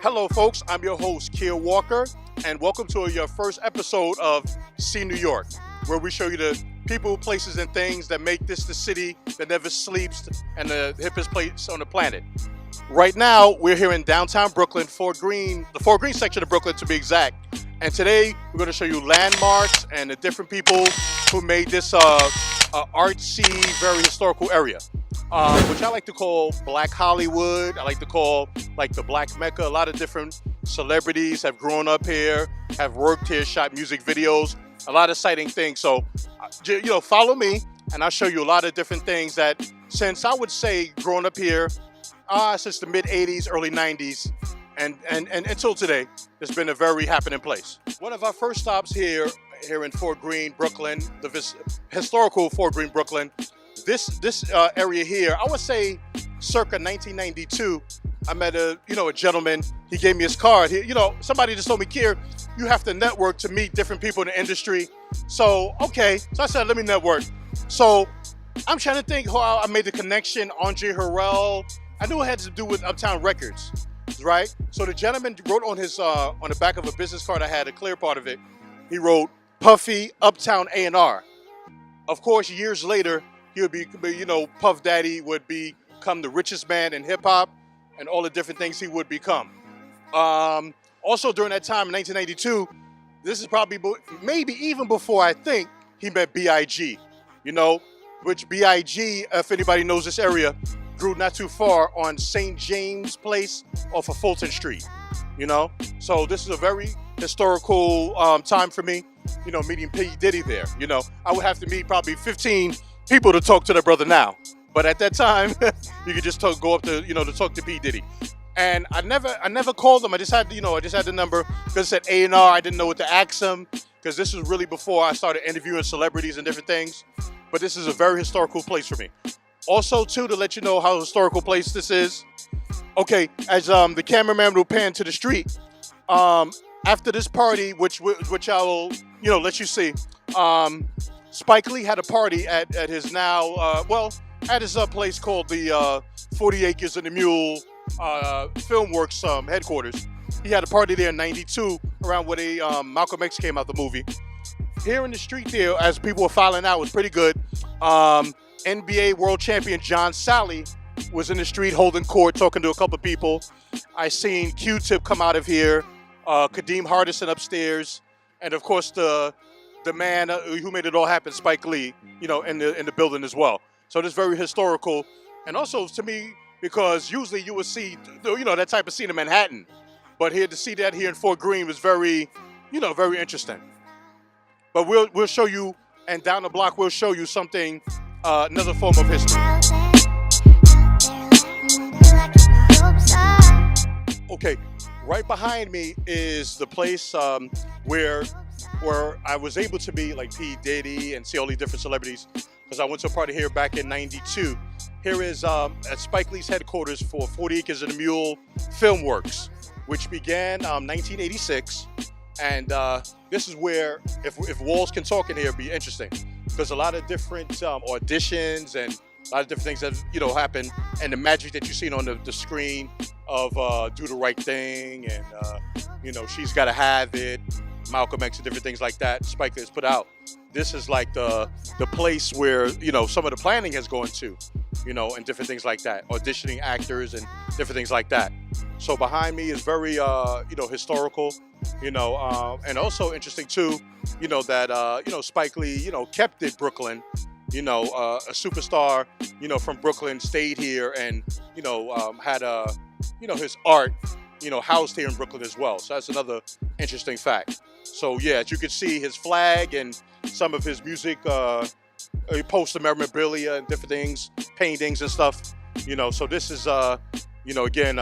Hello, folks. I'm your host, Kier Walker, and welcome to your first episode of See New York, where we show you the people, places, and things that make this the city that never sleeps and the hippest place on the planet. Right now, we're here in downtown Brooklyn, Fort Greene, the Fort Greene section of Brooklyn to be exact. And today, we're going to show you landmarks and the different people who made this artsy, very historical area. Which I like to call Black Hollywood. I like to call like the Black Mecca. A lot of different celebrities have grown up here, have worked here, shot music videos, a lot of exciting things. So, follow me and I'll show you a lot of different things that since I would say growing up here, since the mid 80s, early 90s, and until today, it's been a very happening place. One of our first stops here in Fort Greene, Brooklyn, the historical Fort Greene, Brooklyn. This area here, I would say circa 1992, I met a gentleman. He gave me his card. Somebody just told me, Kier, you have to network to meet different people in the industry. So I said, let me network. So I'm trying to think how I made the connection. Andre Harrell, I knew it had to do with Uptown Records, right? So the gentleman wrote on his on the back of a business card I had, a clear part of it, he wrote Puffy Uptown A&R. Of course, years later, he would be, Puff Daddy would become the richest man in hip hop and all the different things he would become. Also during that time in 1992, this is probably maybe even before I think he met B.I.G., which B.I.G., if anybody knows this area, grew not too far on St. James Place off of Fulton Street, So this is a very historical time for me, meeting P. Diddy there. I would have to meet probably 15 people to talk to their brother now, but at that time, you could just go up to to talk to P. Diddy. And I never called him. I just had the number because it said A&R. I didn't know what to ask him because this was really before I started interviewing celebrities and different things. But this is a very historical place for me. Also, too, to let you know how historical place this is. Okay, as the cameraman will pan to the street, after this party, which I will let you see. Spike Lee had a party at his at his place called the 40 Acres and the Mule Filmworks headquarters. He had a party there in '92 around where Malcolm X came out the movie. Here in the street there, as people were filing out, was pretty good. NBA world champion John Sally was in the street holding court, talking to a couple of people. I seen Q-Tip come out of here, Kadeem Hardison upstairs, and of course the man who made it all happen, Spike Lee, in the building as well. So it's very historical, and also to me because usually you would see that type of scene in Manhattan, but here to see that here in Fort Greene was very very interesting. But we'll show you, and down the block we'll show you something, another form of history. Okay, right behind me is the place where I was able to meet like P. Diddy and see all these different celebrities because I went to a party here back in '92. Here is at Spike Lee's headquarters for 40 Acres and a Mule Filmworks, which began 1986. And this is where, if walls can talk in here, it'd be interesting because a lot of different auditions and a lot of different things that happen, and the magic that you've seen on the screen of Do the Right Thing and She's Gotta Have It, Malcolm X, and different things like that. Spike has put out. This is like the place where some of the planning has gone to, and different things like that, auditioning actors and different things like that. So behind me is very historical, and also interesting too, that Spike Lee kept it Brooklyn. A superstar, from Brooklyn stayed here and, had his art, housed here in Brooklyn as well. So that's another interesting fact. So yeah, as you can see his flag and some of his music, poster memorabilia and different things, paintings and stuff, so this is, again,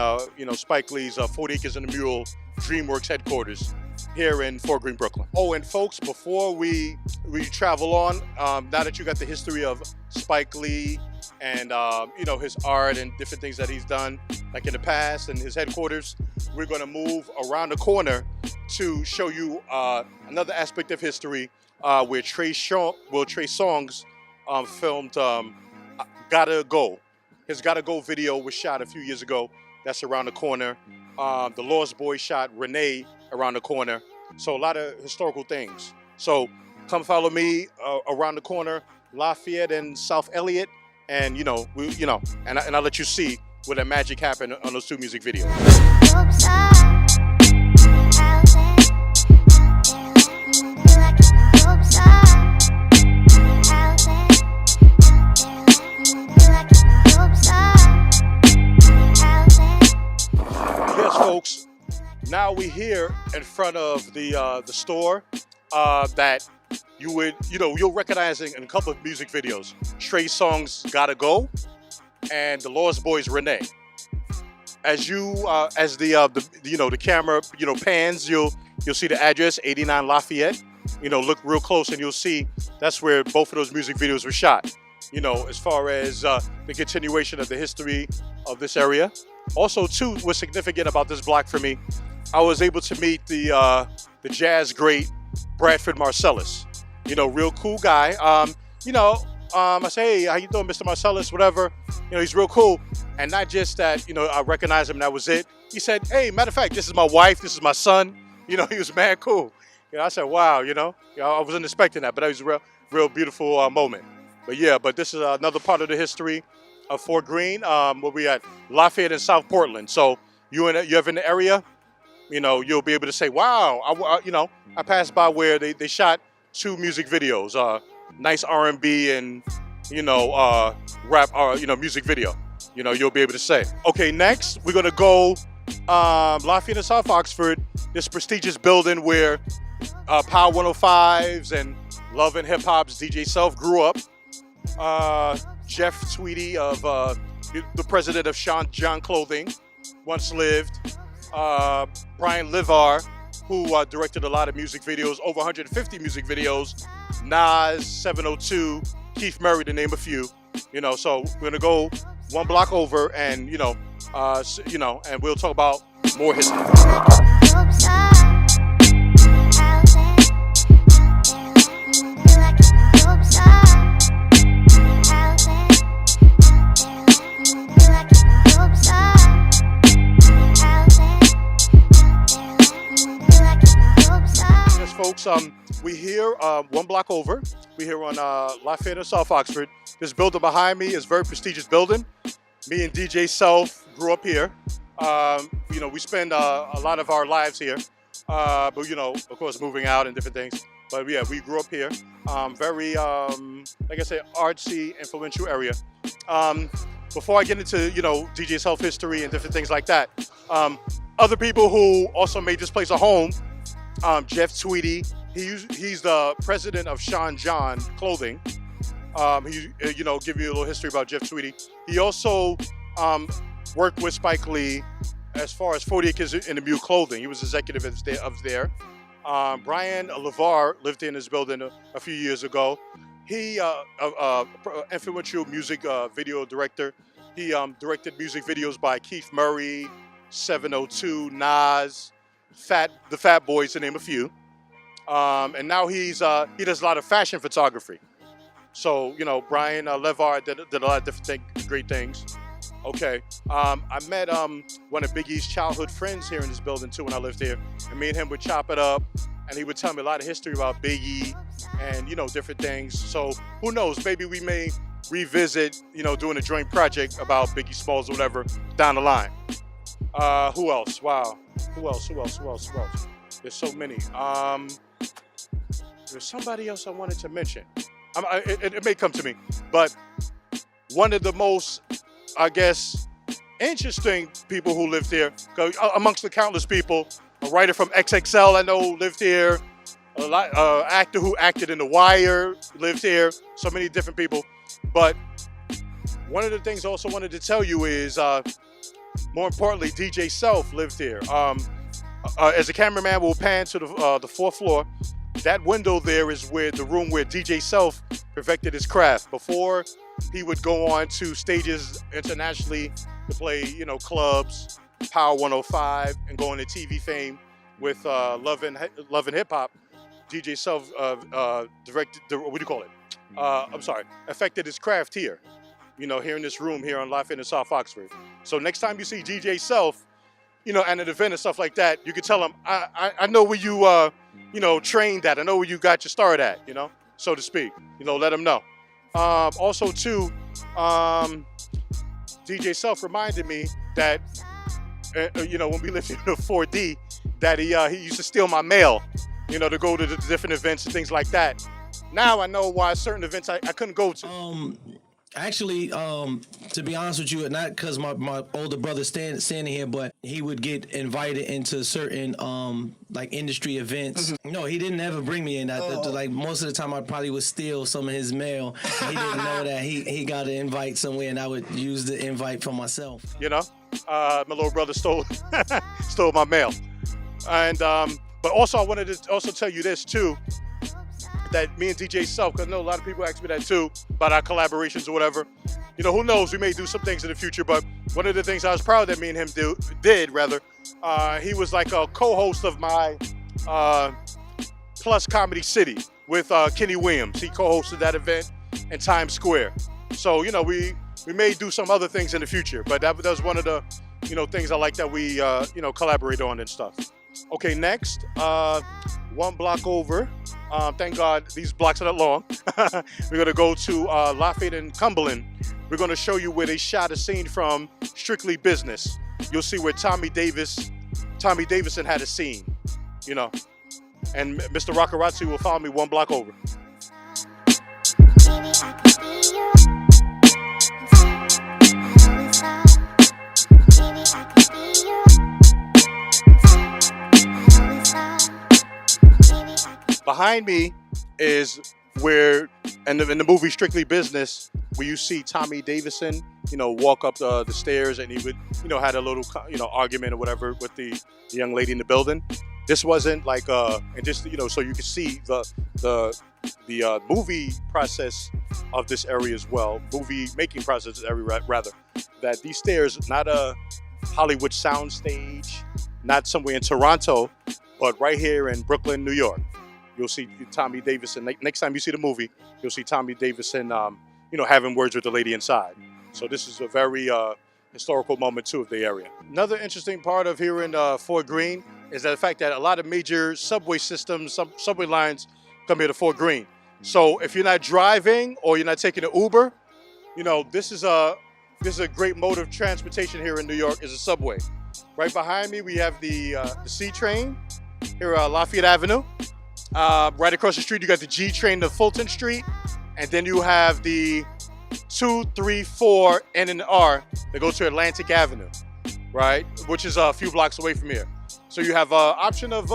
Spike Lee's 40 Acres and a Mule DreamWorks headquarters here in Fort Greene, Brooklyn. Oh, and folks, before we travel on, now that you got the history of Spike Lee and, his art and different things that he's done, like in the past and his headquarters, we're going to move around the corner to show you another aspect of history where Trey Songz filmed Gotta Go. His Gotta Go video was shot a few years ago. That's around the corner. The Lost Boy shot Renee around the corner. So a lot of historical things. So come follow me around the corner, Lafayette and South Elliott, and and I'll let you see where that magic happened on those two music videos. Yes, folks. Now we're here in front of the store that you'll recognize in a couple of music videos. Trey Songz "Gotta Go" and the Lost Boys "Renee." As the camera pans, you'll see the address 89 Lafayette. Look real close and you'll see that's where both of those music videos were shot. As far as the continuation of the history of this area. Also, too, what's significant about this block for me, I was able to meet the jazz great Bradford Marcellus. Real cool guy. I say, hey, how you doing, Mr. Marcellus? Whatever. He's real cool. And not just that, I recognized him, that was it. He said, hey, matter of fact, this is my wife, this is my son. He was mad cool. I said, wow, I wasn't expecting that, but that was a real beautiful moment. But this is another part of the history of Fort Greene, where we at Lafayette and South Portland. So you're in the area, you'll be able to say, wow, I passed by where they shot two music videos, nice R&B and rap, music video. You'll be able to say. Okay, next we're gonna go Lafayette and South Oxford, this prestigious building where Power 105's and Love and Hip Hop's DJ Self grew up. Jeff Tweedy of the president of Sean John Clothing once lived. Brian Livar, who directed a lot of music videos, over 150 music videos. Nas, 702, Keith Murray, to name a few. So we're gonna go one block over, and and we'll talk about more history. Yes, folks. We here one block over. We here on Lafayette and South Oxford. This building behind me is a very prestigious building. Me and DJ Self grew up here. We spend a lot of our lives here, but of course, moving out and different things. But yeah, we grew up here. Very, like I say, artsy, influential area. Before I get into DJ Self history and different things like that, other people who also made this place a home. Jeff Tweedy, he's the president of Sean John Clothing. Give you a little history about Jeff Tweedy. He also worked with Spike Lee as far as 40 Acres in the Mule Clothing. He was executive of there. Brian LeVar lived in his building a few years ago. He, influential music video director. He directed music videos by Keith Murray, 702, Nas, the Fat Boys, to name a few. And now he does a lot of fashion photography. So, Brian LeVar did a lot of different great things. Okay. I met one of Biggie's childhood friends here in this building, too, when I lived here. And me and him would chop it up, and he would tell me a lot of history about Biggie and, different things. So, who knows? Maybe we may revisit, doing a joint project about Biggie Smalls or whatever down the line. Who else? Wow. Who else? There's so many. There's somebody else I wanted to mention. It may come to me, but one of the most, I guess, interesting people who lived here, amongst the countless people, a writer from XXL I know lived here, actor who acted in The Wire lived here, so many different people. But one of the things I also wanted to tell you is, more importantly, DJ Self lived here. As a cameraman, we'll pan to the fourth floor. That window there is the room where DJ Self perfected his craft. Before he would go on to stages internationally to play, clubs, Power 105, and go into TV fame with Love and Hip Hop. DJ Self affected his craft here. Here in this room here on Lafayette and South Oxford. So next time you see DJ Self, at an event and stuff like that, you could tell them, I know where you, trained at. I know where you got your start at, so to speak. Let them know. Also, too, DJ Self reminded me that, when we lived in the 4D, that he used to steal my mail, to go to the different events and things like that. Now I know why certain events I couldn't go to. Actually, to be honest with you, not because my older brother standing here, but he would get invited into certain like industry events. No, he didn't ever bring me in. Like most of the time, I probably would steal some of his mail. He didn't know that he got an invite somewhere, and I would use the invite for myself. My little brother stole my mail, and but also I wanted to also tell you this too. That me and DJ Self, because I know a lot of people ask me that too about our collaborations or whatever. Who knows? We may do some things in the future, but one of the things I was proud that me and him did, he was like a co-host of my Plus Comedy City with Kenny Williams. He co-hosted that event in Times Square. So, we may do some other things in the future, but that was one of the, things I like that we, collaborate on and stuff. Okay, next, one block over. Thank God these blocks are not long. We're going to go to Lafayette and Cumberland. We're going to show you where they shot a scene from Strictly Business. You'll see where Tommy Davidson had a scene, and Mr. Rockerazzi will follow me one block over. Maybe I could be you. I always thought. Maybe I could be you. I always thought. Maybe I could. Behind me is where, in the movie Strictly Business, where you see Tommy Davidson, walk up the stairs, and he would, had a little, argument or whatever with the young lady in the building. This wasn't like, and just, so you could see the movie process of this area as well, movie making process of this area rather, that these stairs, not a Hollywood sound stage, not somewhere in Toronto, but right here in Brooklyn, New York. You'll see Tommy Davidson. Next time you see the movie, you'll see Tommy Davidson, having words with the lady inside. So this is a very historical moment too of the area. Another interesting part of here in Fort Greene is the fact that a lot of major subway systems, subway lines come here to Fort Greene. So if you're not driving or you're not taking an Uber, this is a great mode of transportation here in New York, is a subway. Right behind me, we have the C train here at Lafayette Avenue. Right across the street, you got the G train to Fulton Street, and then you have the 2, 3, 4, N and R that go to Atlantic Avenue, right? Which is a few blocks away from here. So you have an option of,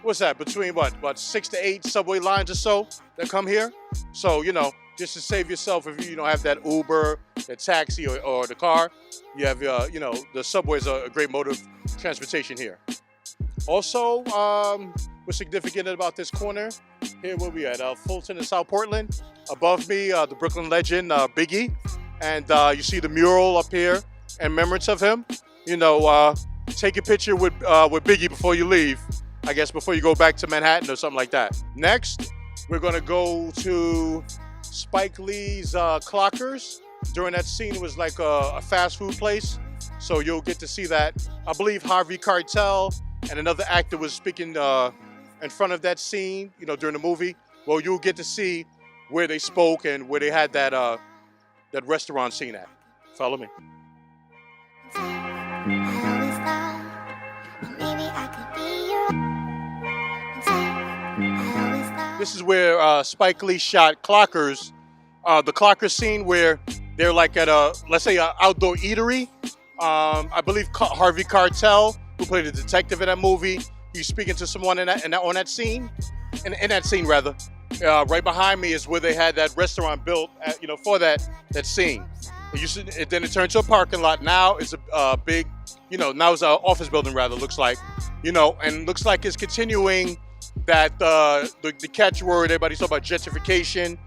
what's that, between about 6 to 8 subway lines or so that come here. So, just to save yourself, if you don't have that Uber, the taxi, or the car, you have, the subway is a great mode of transportation here. Also, what's significant about this corner, here where we at, Fulton and South Portland. Above me, the Brooklyn legend, Biggie. And you see the mural up here in remembrance of him. Take a picture with Biggie before you leave. I guess before you go back to Manhattan or something like that. Next, we're going to go to Spike Lee's Clockers. During that scene, it was like a fast food place. So you'll get to see that. I believe Harvey Keitel and another actor was speaking in front of that scene, during the movie. Well, you'll get to see where they spoke and where they had that restaurant scene at. Follow me. This is where Spike Lee shot Clockers. The Clockers scene where they're like at let's say, an outdoor eatery. I believe Harvey Keitel, who played a detective in that movie, he's speaking to someone on that scene. In that scene, rather. Right behind me is where they had that restaurant built, for that scene. Then it turned to a parking lot. Now it's a big, now it's an office building, rather, looks like. And looks like it's continuing that the catchword, everybody's talking about gentrification,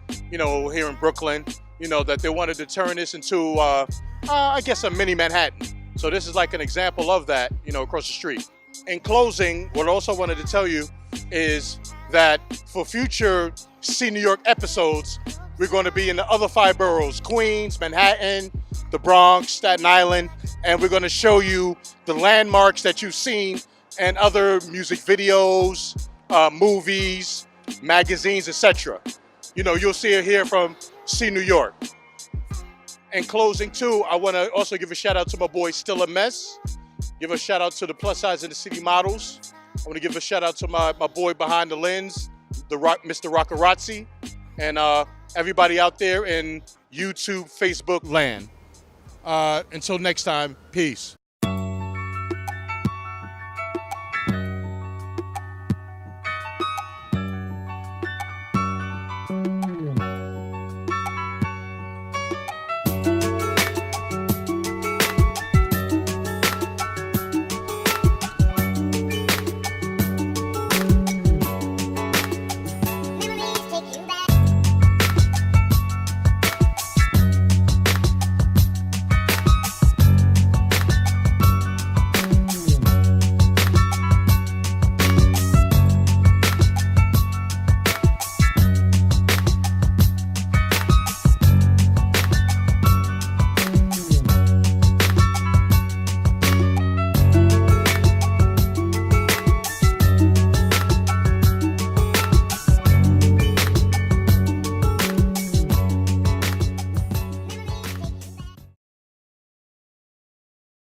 here in Brooklyn, that they wanted to turn this into, I guess, a mini Manhattan. So this is like an example of that, across the street. In closing, what I also wanted to tell you is that for future See New York episodes, We're going to be in the other 5 boroughs: Queens, Manhattan, the Bronx, Staten Island, and we're going to show you the landmarks that you've seen and other music videos, movies, magazines, etc. You know, you'll see it here from See New York. In closing, too, I want to also give a shout out to my boy Still a Mess. Give a shout out to the Plus Size in the City models. I want to give a shout out to my boy behind the lens, Mr. Rockerazzi, and everybody out there in YouTube, Facebook land. Until next time, peace.